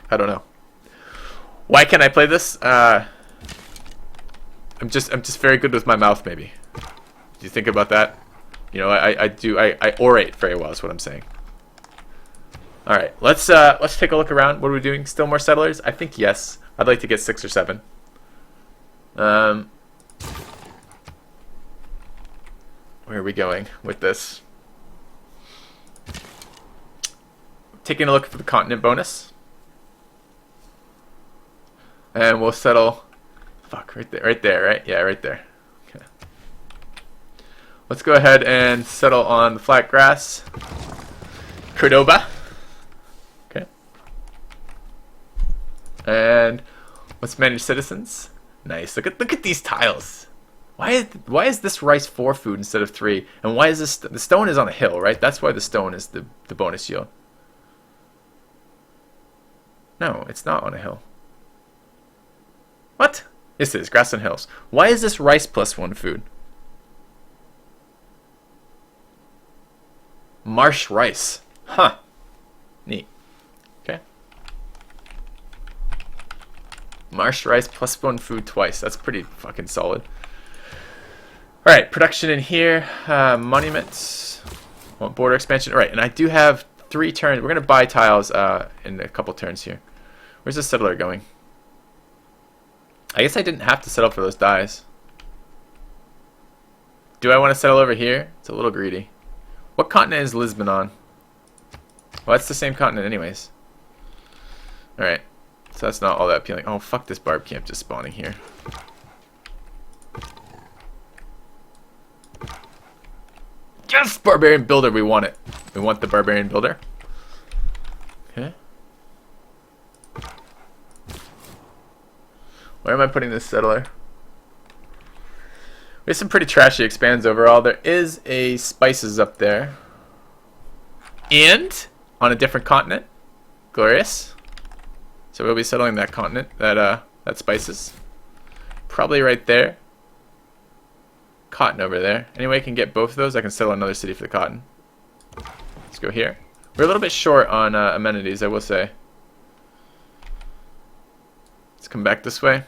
I don't know. Why can't I play this? I'm just very good with my mouth, maybe. Do you think about that? You know, I orate very well is what I'm saying. Alright, let's take a look around. What are we doing? Still more settlers? I think yes. I'd like to get 6 or 7. Where are we going with this? Taking a look for the continent bonus. And we'll settle... Fuck, right there, right? Yeah, right there. Okay. Let's go ahead and settle on the flat grass. Cordoba. Okay. And let's manage citizens. Nice. Look at these tiles. Why is this rice 4 food instead of 3? And why is this... The stone is on a hill, right? That's why the stone is the bonus yield. No, it's not on a hill. What? Yes, it is. Grass and hills. Why is this rice plus 1 food? Marsh rice. Huh. Neat. Okay. Marsh rice plus 1 food twice. That's pretty fucking solid. Alright, production in here. Monuments. Want border expansion. Alright, and I do have 3 turns. We're going to buy tiles in a couple turns here. Where's the settler going? I guess I didn't have to settle for those dyes. Do I want to settle over here? It's a little greedy. What continent is Lisbon on? Well, it's the same continent anyways. Alright. So that's not all that appealing. Oh, fuck this barb camp just spawning here. Yes! Barbarian builder, we want it. We want the barbarian builder. Okay. Where am I putting this settler? We have some pretty trashy expands overall. There is a spices up there. And on a different continent. Glorious. So we'll be settling that continent, that spices. Probably right there. Cotton over there. Any way I can get both of those, I can settle another city for the cotton. Let's go here. We're a little bit short on amenities, I will say. Let's come back this way.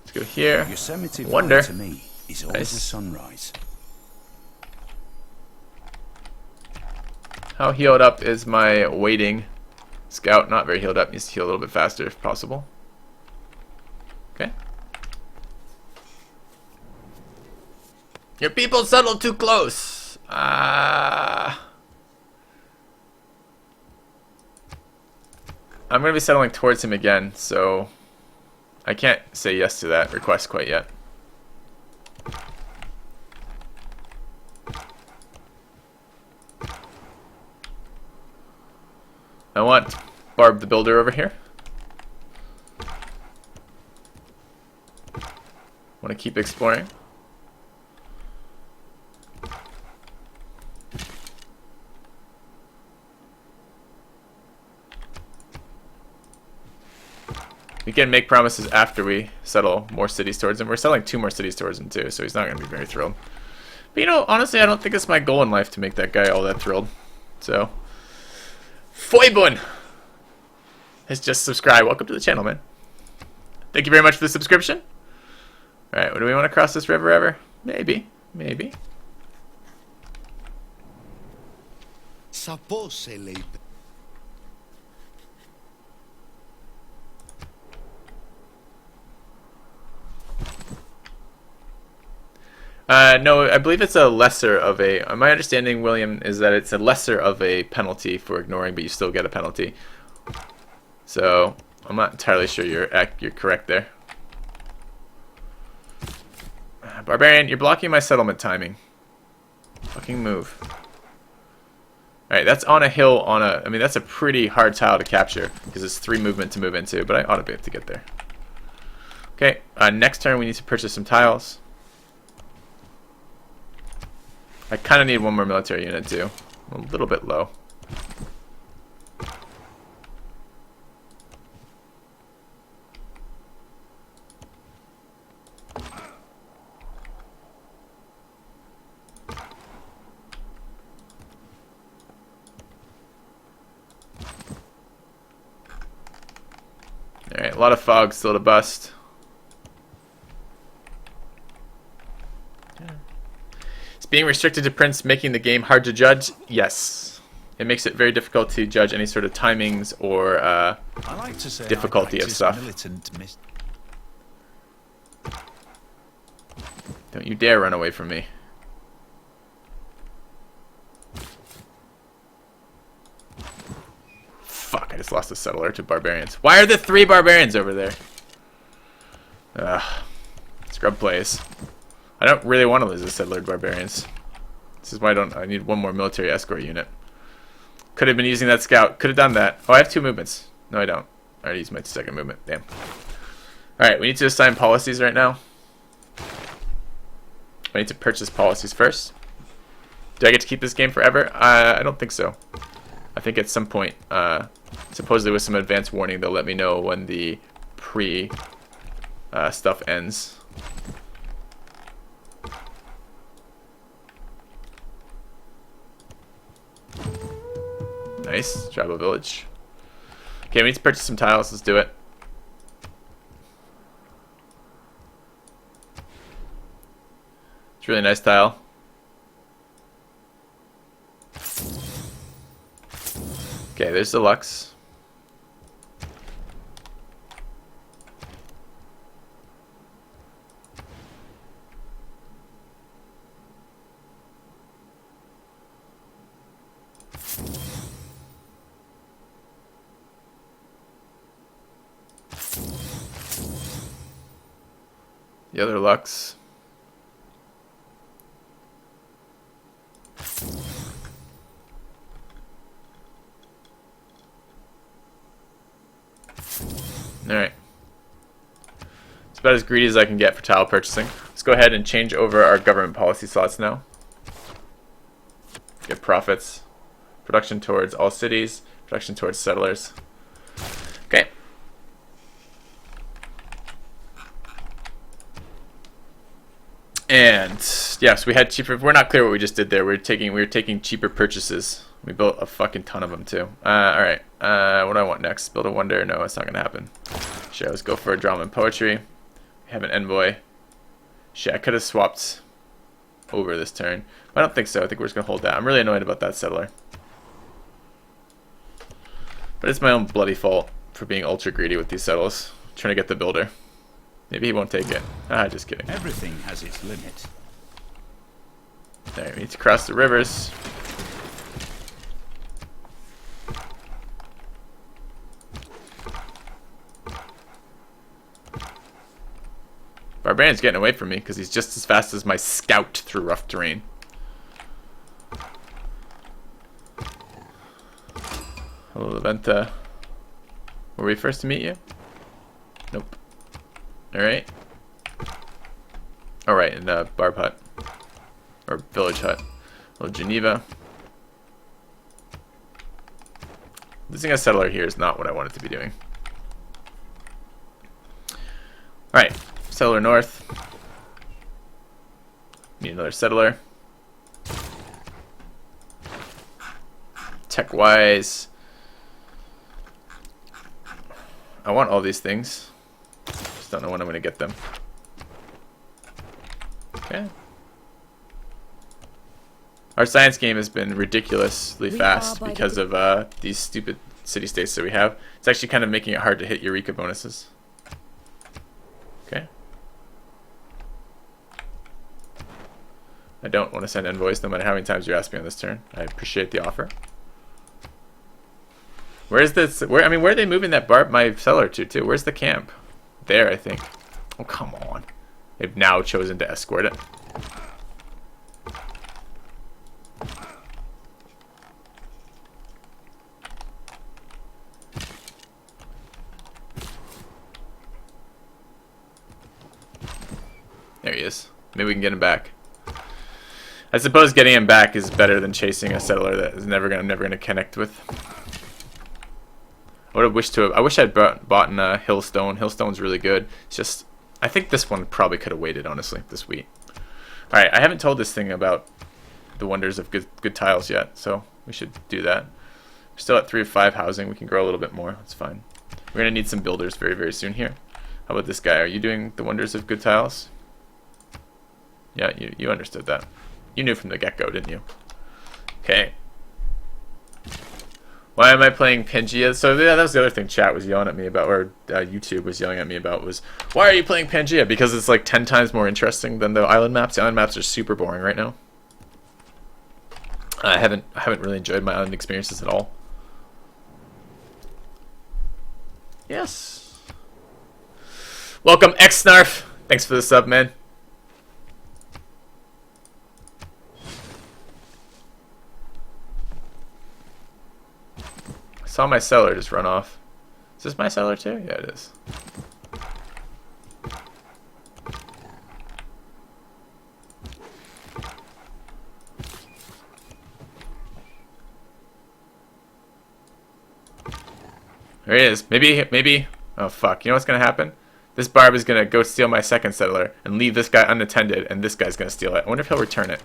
Let's go here. Yosemite Wonder. to me is always Nice. a sunrise. How healed up is my waiting scout? Not very healed up. Needs to heal a little bit faster if possible. Okay. Your people settled too close. I'm going to be settling towards him again, so I can't say yes to that request quite yet. I want Barb the Builder over here. Want to keep exploring. We can make promises after we settle more cities towards him. We're selling 2 more cities towards him too, so he's not going to be very thrilled. But you know, honestly, I don't think it's my goal in life to make that guy all that thrilled. So, Foibun has just subscribed. Welcome to the channel, man. Thank you very much for the subscription. Alright, do we want to cross this river ever? Maybe. Maybe. No, I believe it's a lesser of a... my understanding, William, is that it's a lesser of a penalty for ignoring, but you still get a penalty. So, I'm not entirely sure you're correct there. Barbarian, you're blocking my settlement timing. Fucking move. Alright, that's on a hill on a... I mean, that's a pretty hard tile to capture, because it's 3 movement to move into, but I ought to be able to get there. Okay, next turn we need to purchase some tiles. I kind of need 1 more military unit too. I'm a little bit low. Alright, a lot of fog still to bust. Is being restricted to prints making the game hard to judge? Yes. It makes it very difficult to judge any sort of timings or difficulty of stuff. Don't you dare run away from me. Fuck, I just lost a settler to barbarians. Why are there 3 barbarians over there? Ugh. Scrub plays. I don't really want to lose a settler to barbarians. This is why I need 1 more military escort unit. Could have been using that scout. Could have done that. Oh, I have 2 movements. No, I don't. I already used my 2nd movement. Damn. Alright, we need to assign policies right now. I need to purchase policies first. Do I get to keep this game forever? I don't think so. I think at some point, supposedly with some advance warning, they'll let me know when the stuff ends. Nice. Tribal village. Okay, we need to purchase some tiles. Let's do it. It's a really nice tile. Okay, there's deluxe. The other Lux. Alright. It's about as greedy as I can get for tile purchasing. Let's go ahead and change over our government policy slots now. Get profits. Production towards all cities. Production towards settlers. Okay. And yes, we had cheaper. We're not clear what we just did there. We were taking cheaper purchases. We built a fucking ton of them too. All right. What do I want next? Build a wonder? No, it's not gonna happen. Shit, let's go for a drama and poetry. We have an envoy. Shit, I could have swapped over this turn. But I don't think so. I think we're just gonna hold that. I'm really annoyed about that settler. But it's my own bloody fault for being ultra greedy with these settles. Trying to get the builder. Maybe he won't take it. Ah, just kidding. Everything has its limit. Alright, we need to cross the rivers. Barbarian's getting away from me because he's just as fast as my scout through rough terrain. Hello, Leventa. Were we first to meet you? Nope. Alright. Alright, in Barb Hut. Or Village Hut. Little Geneva. Losing a settler here is not what I wanted to be doing. Alright, settler north. Need another settler. Tech-wise, I want all these things. Just don't know when I'm going to get them. Okay. Our science game has been ridiculously fast because of these stupid city-states that we have. It's actually kind of making it hard to hit Eureka bonuses. Okay. I don't want to send envoys no matter how many times you ask me on this turn. I appreciate the offer. Where's this? Where are they moving that my settler to too? Where's the camp? There, I think. Oh, come on. They've now chosen to escort it. There he is. Maybe we can get him back. I suppose getting him back is better than chasing a settler that is never gonna connect with. I wish I'd bought Hillstone. Hillstone's really good. It's just, I think this one probably could have waited, honestly, this wheat. Alright, I haven't told this thing about the wonders of good tiles yet, so we should do that. We're still at 3 of 5 housing. We can grow a little bit more. That's fine. We're gonna need some builders very, very soon here. How about this guy? Are you doing the wonders of good tiles? Yeah, you understood that. You knew from the get-go, didn't you? Okay. Why am I playing Pangea? So yeah, that was the other thing chat was yelling at me about, or YouTube was yelling at me about, was why are you playing Pangea? Because it's like 10 times more interesting than the island maps. The island maps are super boring right now. I haven't really enjoyed my island experiences at all. Yes. Welcome X-Snarf. Thanks for the sub, man. I saw my cellar just run off. Is this my cellar too? Yeah, it is. There he is. Maybe. Oh fuck! You know what's gonna happen? This Barb is gonna go steal my second settler and leave this guy unattended, and this guy's gonna steal it. I wonder if he'll return it.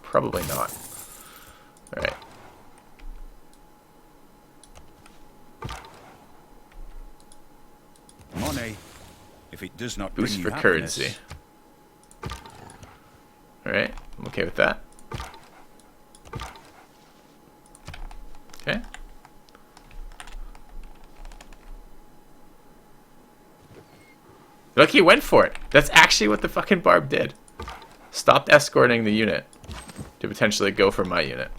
Probably not. All right. Money, if it does not bring Boost you for happiness. currency. All right, I'm okay with that. Okay. Look, he went for it. That's actually what the fucking Barb did. Stopped escorting the unit to potentially go for my unit.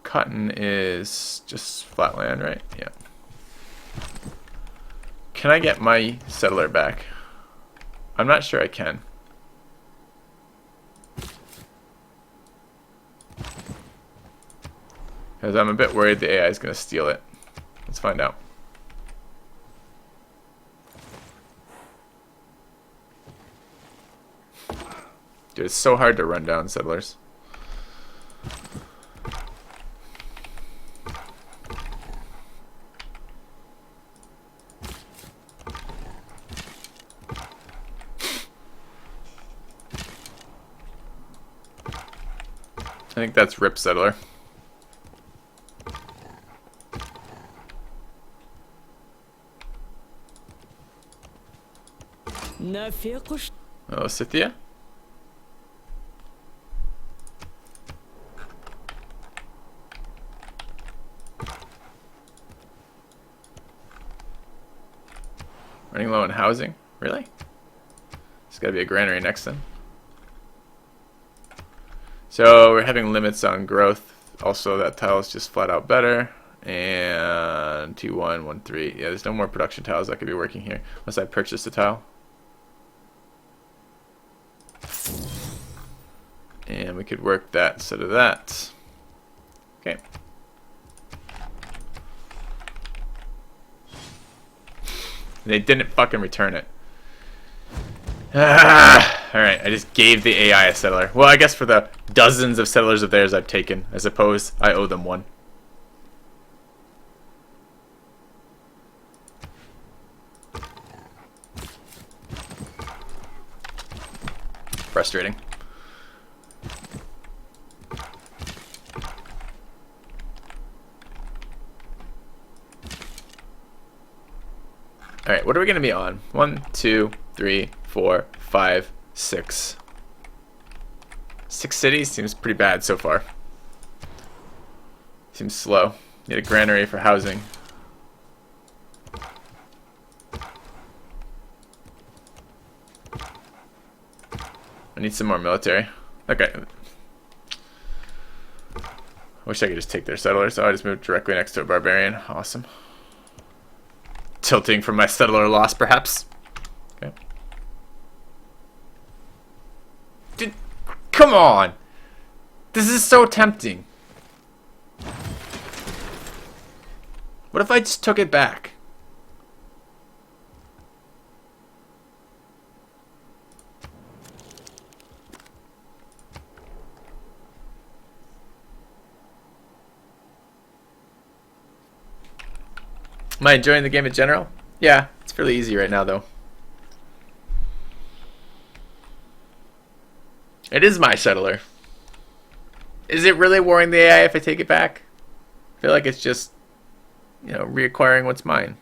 Cotton is just flat land, right? Yeah. Can I get my settler back? I'm not sure I can. Because I'm a bit worried the AI is going to steal it. Let's find out. Dude, it's so hard to run down settlers. I think that's Rip Settler. Oh, Scythia? Running low on housing? Really? There's gotta be a granary next then. So we're having limits on growth. Also, that tile is just flat out better. And 2-1, 1-3. Yeah, there's no more production tiles that could be working here unless I purchase a tile. And we could work that instead of that. Okay. They didn't fucking return it. Alright, I just gave the AI a settler. Well, I guess for the dozens of settlers of theirs I've taken, I suppose I owe them one. Frustrating. Alright, what are we going to be on? 1, 2, 3, 4, 5, 6. 6 cities seems pretty bad so far. Seems slow. Need a granary for housing. I need some more military. Okay. I wish I could just take their settlers. So I just moved directly next to a barbarian. Awesome. Tilting from my settler loss, perhaps. Okay. Dude, come on! This is so tempting. What if I just took it back? Am I enjoying the game in general? Yeah, it's fairly easy right now, though. It is my settler. Is it really warring the AI if I take it back? I feel like it's just, you know, reacquiring what's mine.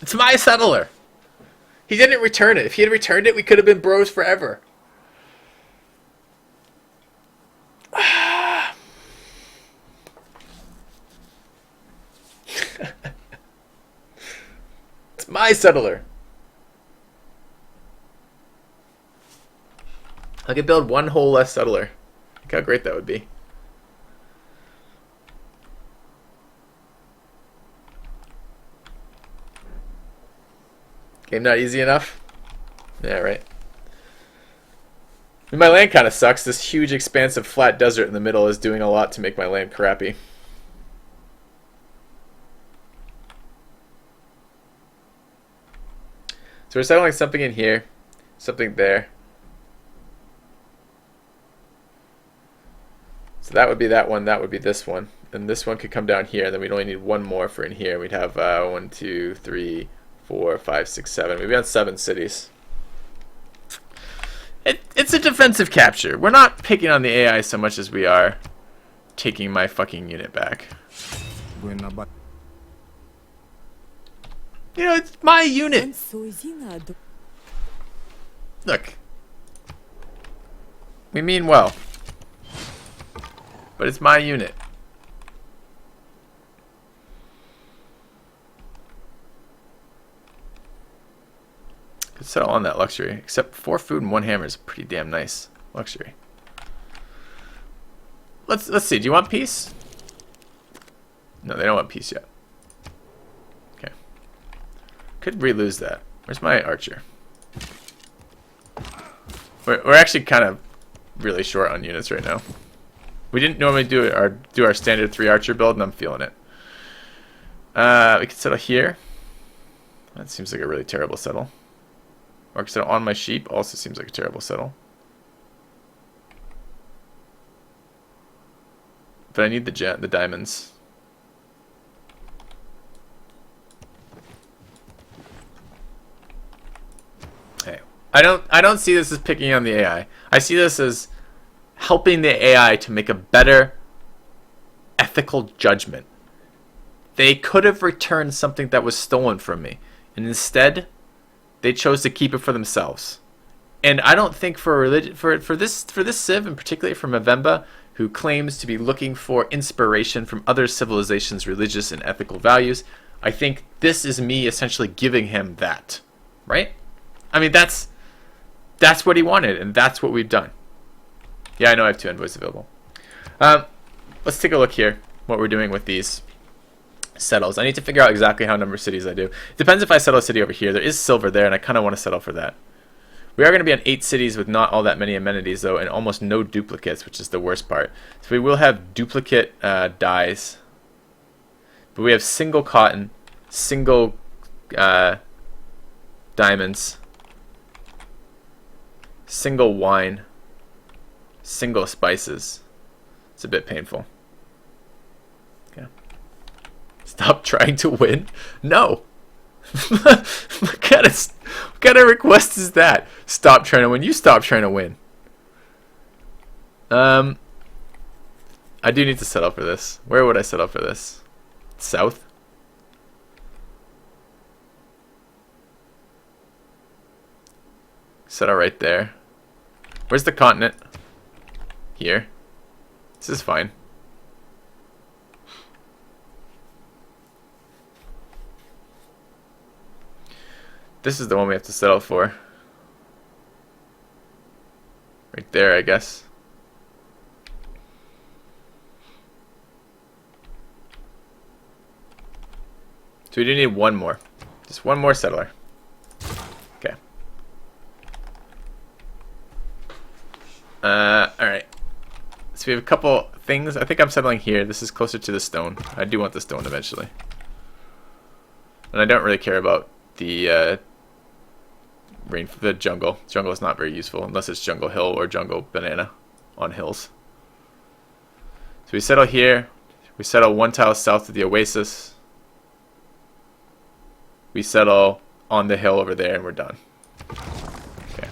It's my settler. He didn't return it. If he had returned it, we could have been bros forever. It's my settler. I could build one whole less settler. Look how great that would be. Game not easy enough? Yeah, right. I mean, my land kind of sucks. This huge, expansive, flat desert in the middle is doing a lot to make my land crappy. So we're settling something in here, something there. So that would be that one, that would be this one. And this one could come down here, and then we'd only need one more for in here. We'd have 1, 2, 3, 4, 5, 6, 7. We'd be on 7 cities. It's a defensive capture. We're not picking on the AI so much as we are taking my fucking unit back. You know, it's my unit. Look. We mean well. But it's my unit. Could settle on that luxury. Except 4 food and 1 hammer is pretty damn nice luxury. Let's see. Do you want peace? No, they don't want peace yet. Okay. Could re-lose that. Where's my archer? We're actually kind of really short on units right now. We didn't normally do our standard 3 archer build, and I'm feeling it. We could settle here. That seems like a really terrible settle. Or settle on my sheep also seems like a terrible settle. But I need the diamonds. Hey, I don't see this as picking on the AI. I see this as helping the AI to make a better ethical judgment. They could have returned something that was stolen from me, and instead they chose to keep it for themselves. And I don't think for religion, for this civ, and particularly for Mavemba, who claims to be looking for inspiration from other civilizations' religious and ethical values, I think this is me essentially giving him that, right? I mean, that's what he wanted, and that's what we've done. Yeah, I know I have 2 envoys available. Let's take a look here, what we're doing with these settles. I need to figure out exactly how number of cities I do. It depends if I settle a city over here. There is silver there, and I kind of want to settle for that. We are going to be on 8 cities with not all that many amenities, though, and almost no duplicates, which is the worst part. So we will have duplicate dyes. But we have single cotton, single diamonds, single wine, single spices. It's a bit painful. Okay. Stop trying to win? No. What kind of request is that? Stop trying to win. You stop trying to win. I do need to set up for this. Where would I set up for this? South? Set up right there. Where's the continent? Here. This is fine. This is the one we have to settle for. Right there, I guess. So we do need one more. Just one more settler. Okay. Alright. So we have a couple things. I think I'm settling here. This is closer to the stone. I do want the stone eventually. And I don't really care about the the jungle. Jungle is not very useful unless it's jungle hill or jungle banana on hills. So we settle here. We settle 1 tile south of the oasis. We settle on the hill over there and we're done. Okay.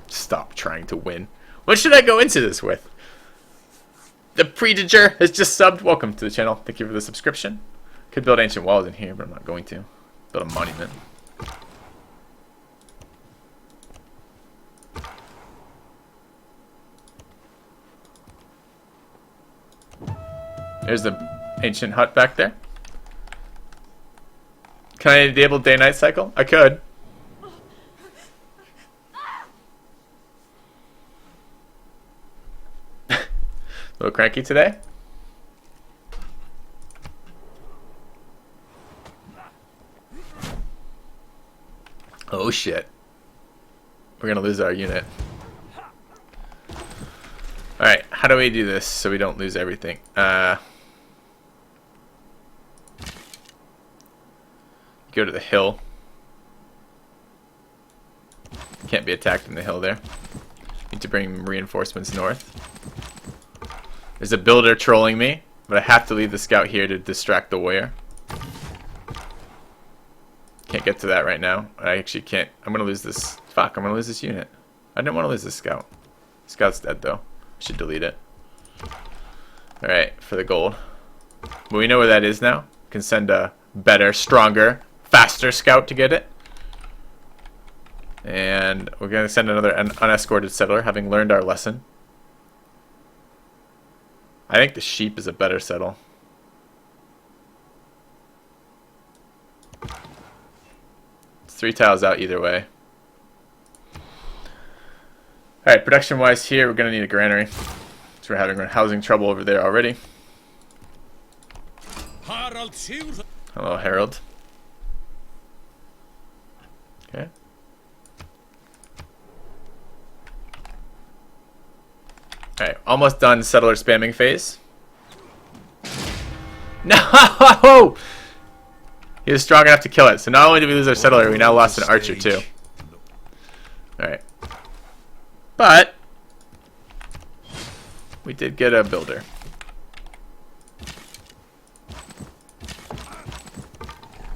Stop trying to win. What should I go into this with? The Predator has just subbed. Welcome to the channel. Thank you for the subscription. Could build ancient walls in here, but I'm not going to. Build a monument. There's the ancient hut back there. Can I enable day-night cycle? I could. A little cranky today. Oh shit. We're gonna lose our unit. Alright, how do we do this so we don't lose everything? Go to the hill. Can't be attacked in the hill there. Need to bring reinforcements north. There's a builder trolling me, but I have to leave the scout here to distract the warrior. Can't get to that right now. I actually can't. I'm gonna lose this. Fuck, I'm gonna lose this unit. I didn't want to lose this scout. Scout's dead though. Should delete it. Alright, for the gold. But we know where that is now. Can send a better, stronger, faster scout to get it. And we're going to send another unescorted settler, having learned our lesson. I think the sheep is a better settle. It's 3 tiles out either way. Alright, production-wise here, we're going to need a granary. So we're having housing trouble over there already. Hello, Harold. Okay. Alright, almost done settler spamming phase. No! He was strong enough to kill it. So not only did we lose our settler, we now lost an archer too. Alright. But we did get a builder.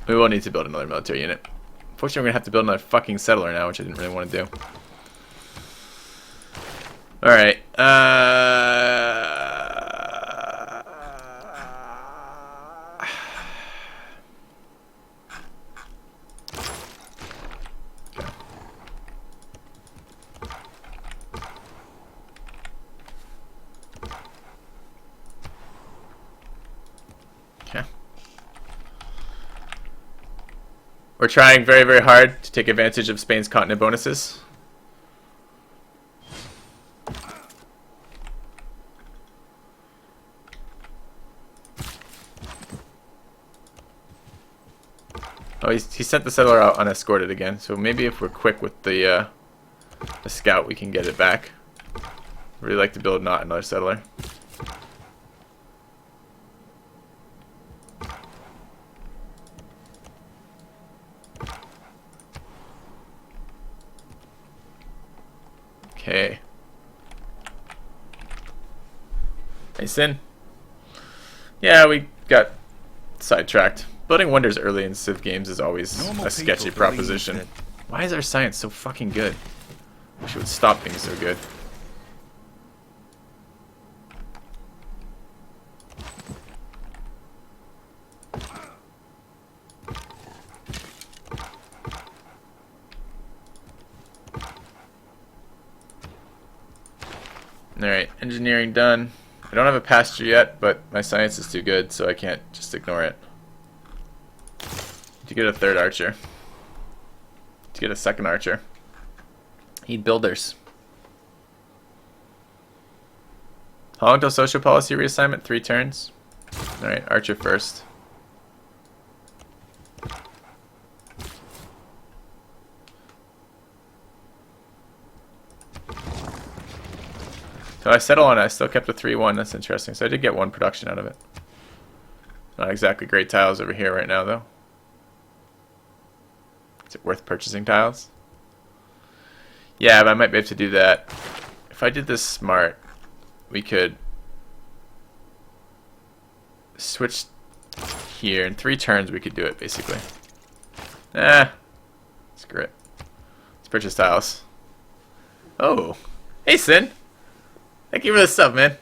We will need to build another military unit. Unfortunately, we're going to have to build another fucking settler now, which I didn't really want to do. Alright. We're trying very, very hard to take advantage of Spain's continent bonuses. Oh, he sent the settler out unescorted again. So maybe if we're quick with the scout, we can get it back. Really like to build not another settler. Okay. Mason. Yeah, we got sidetracked. Building wonders early in Civ games is always a sketchy proposition. Why is our science so fucking good? Wish it would stop being so good. Alright, engineering done. I don't have a pasture yet, but my science is too good, so I can't just ignore it. To get a third archer. To get a second archer. Need builders. How long till social policy reassignment? 3 turns. Alright, archer first. So I settle on it. I still kept a 3-1. That's interesting. So I did get 1 production out of it. Not exactly great tiles over here right now, though. Is it worth purchasing tiles? Yeah, but I might be able to do that. If I did this smart, we could switch here. In 3 turns, we could do it, basically. Screw it. Let's purchase tiles. Oh. Hey, Sin. Thank you for the sub, man.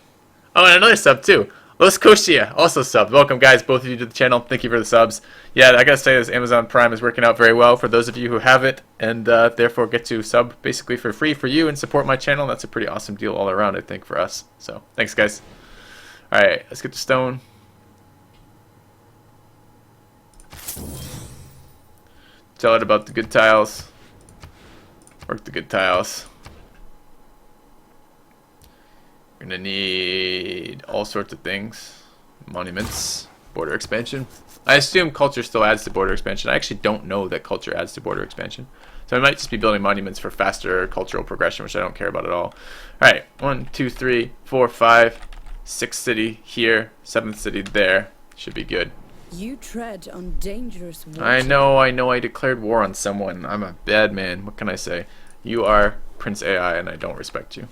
Oh, and another sub, too. Los Koshia, also subbed. Welcome, guys, both of you to the channel. Thank you for the subs. Yeah, I gotta say this Amazon Prime is working out very well for those of you who have it, and therefore get to sub basically for free for you and support my channel. That's a pretty awesome deal all around, I think, for us. So, thanks, guys. Alright, let's get to stone. Tell it about the good tiles. Work the good tiles. We're gonna need all sorts of things. Monuments, border expansion. I assume culture still adds to border expansion. I actually don't know that culture adds to border expansion. So I might just be building monuments for faster cultural progression, which I don't care about at all. Alright, 1, 2, 3, 4, 5, 6th city here, 7th city there. Should be good. You tread on dangerous water. I know, I declared war on someone. I'm a bad man. What can I say? You are Prince AI and I don't respect you.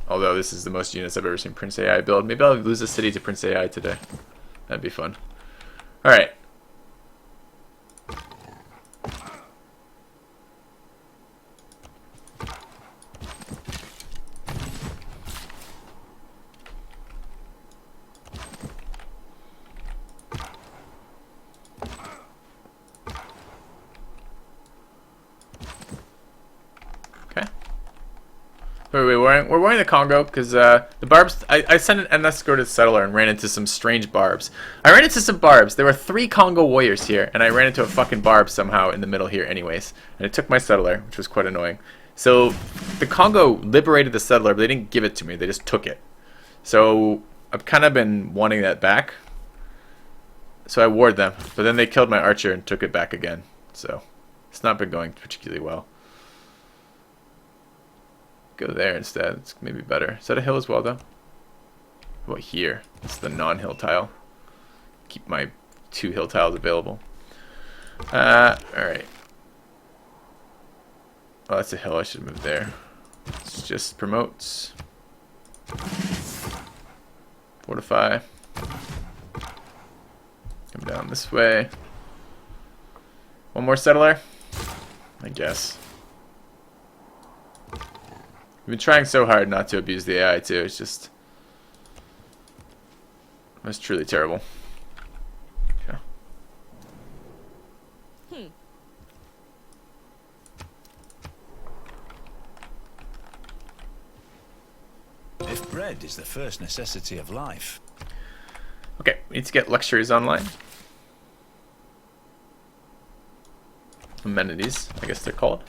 Although this is the most units I've ever seen Prince AI build. Maybe I'll lose a city to Prince AI today. That'd be fun. Alright. We're wearing the Congo because the barbs. I sent an unescorted settler and ran into some strange barbs. I ran into some barbs. There were 3 Congo warriors here, and I ran into a fucking barb somehow in the middle here, anyways. And it took my settler, which was quite annoying. So the Congo liberated the settler, but they didn't give it to me. They just took it. So I've kind of been wanting that back. So I ward them, but then they killed my archer and took it back again. So it's not been going particularly well. Go there instead. It's maybe better. Is that a hill as well, though? How about here? It's the non-hill tile. Keep my 2 hill tiles available. Alright. Oh, that's a hill. I should move there. It's just promotes. Fortify. Come down this way. One more settler? I guess. We've been trying so hard not to abuse the AI too. It's just... It's truly terrible. Okay. If bread is the first necessity of life. Okay, we need to get luxuries online. Amenities, I guess they're called.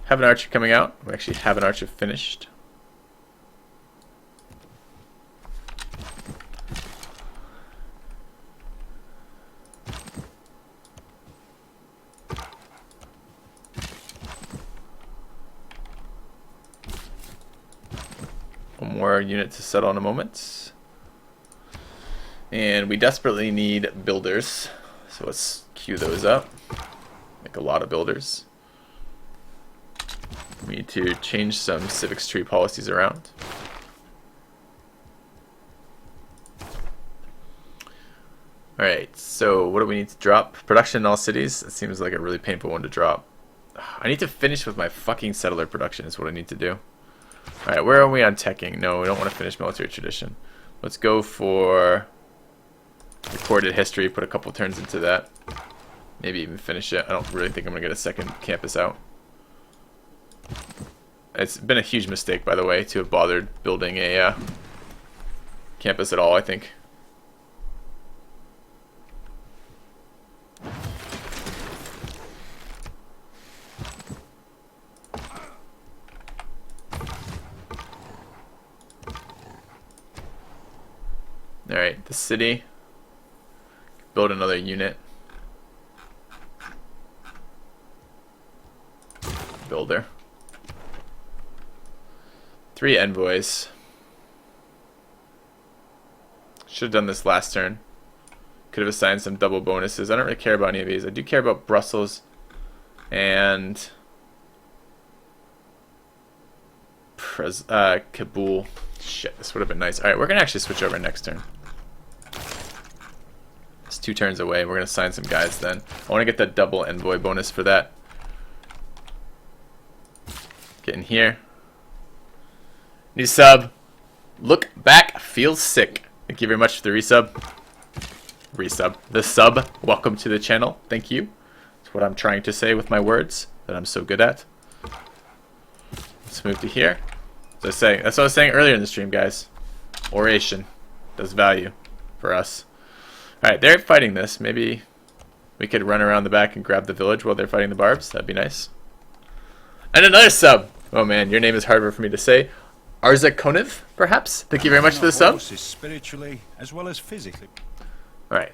Have an archer coming out. We actually have an archer finished. One more unit to settle in a moment. And we desperately need builders. So let's queue those up. Make a lot of builders. We need to change some civics tree policies around. Alright, so what do we need to drop? Production in all cities? That seems like a really painful one to drop. I need to finish with my fucking settler production is what I need to do. Alright, where are we on teching? No, we don't want to finish military tradition. Let's go for recorded history, put a couple turns into that. Maybe even finish it. I don't really think I'm going to get a second campus out. It's been a huge mistake, by the way, to have bothered building a campus at all, I think. Alright, the city. Build another unit. Builder. 3 envoys. Should have done this last turn. Could have assigned some double bonuses. I don't really care about any of these. I do care about Brussels and Kabul. Shit, this would have been nice. Alright, we're going to actually switch over next turn. It's 2 turns away. We're going to sign some guys then. I want to get that double envoy bonus for that. Get in here. New sub. Look back, feels sick. Thank you very much for the resub. The sub. Welcome to the channel. Thank you. That's what I'm trying to say with my words that I'm so good at. Let's move to here. That's what I was saying earlier in the stream, guys. Oration does value for us. Alright, they're fighting this. Maybe we could run around the back and grab the village while they're fighting the barbs. That'd be nice. And another sub. Oh man, your name is harder for me to say. Arzakonev, perhaps? Thank you very much for the sub. Spiritually as well as physically.